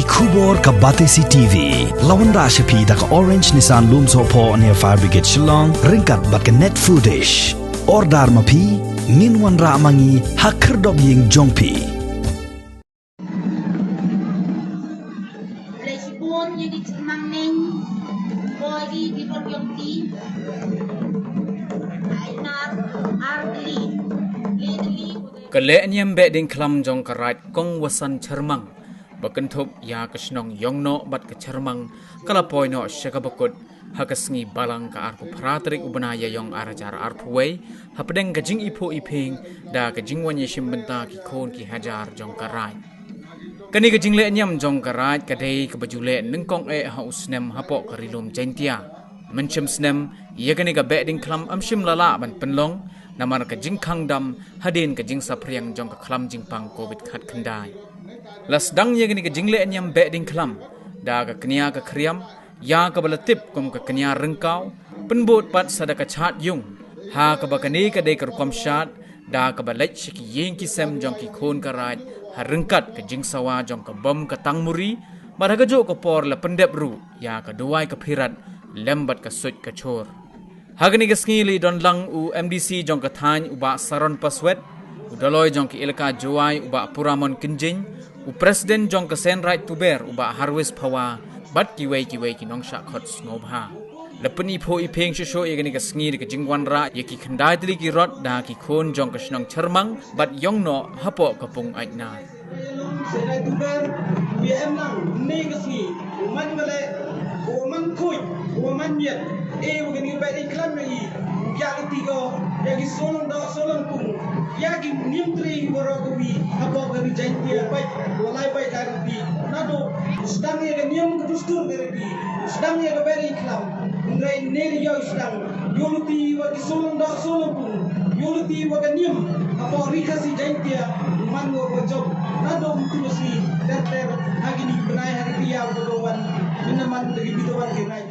Kubor ka Batesi TV. Lawan Rashapi da ka Orange Nissan Looms Hopo near Fire Brigade Shillong. Ringkat bat ka net foodish. Ordar mapi, minwan ra mangi hakerdog ying jongpi. Lesbon jadi cemang neng, body di yang ti. Ainar Arli, Lidli. Kele nyam be ding klam jong karat kong wasan cermang. Bakentup ya kesnong yongno bat ke cermang kalapoy no syakabakut hakasngi balang ka arpu pratrik ubanaya yong arajar arpuway hapedeng kajing ipo iping da kajing wanya shimbenta ki kon ki hajar jong karat. Kani kajing le nyam jong karat kadai kabajule nengkong hausnem hapok karilum jentia. Mencem snem ia kani ka be ding klam amshim lala ban penlong namar kajing kangdam hadin kajing sapriang jong ka klam jingpang covid khat kendai. Las dang ye gani ke jingle nyam be ding klam da ka kenia ka kriam ya ka balatip kum ka kenia rengkau penbot pat sadaka chat yung ha ka bakani ka de ka rukom shat da ka balait shiki yeng ki sem jong ki khon ka raj ha rengkat ka jing sawa jong ka bom ka tangmuri baraga jo ka por la pendep ru ya ka duai ka phirat lembat ka suj ka chor ha gani ka skili don lang u MDC jong ka than uba saron paswet udaloy jong ki ilka joai uba puramon kinjing u presiden jong ka sen right to bear uba harvest pawa bat ki wei ki nong sha khot snobha lepeni pho I pheng sho ye gani ka sngi ka jingwan ra ye ki khandai tri ki rot da ki khon jong ka snong charmang bat yong no hapo ka pung ai na sen right to bear we am nang ne ka sngi man male o man khoi o man miet e wo gani ba ding klam yi ya ki tigo ya ki solon pung ya ki nimtri woro ko wi hapo ka wi jantia bai walai bai da bi nado sedang ye niam ka dustur gere bi sedang ye ba ding klam ngai ne yo sedang yoluti wa ki solon pung yoluti wa ka niam hapo ri ka si jantia man go ko job nado mutusi ter agini benai hari dia bodowan minaman dari bidowan gerai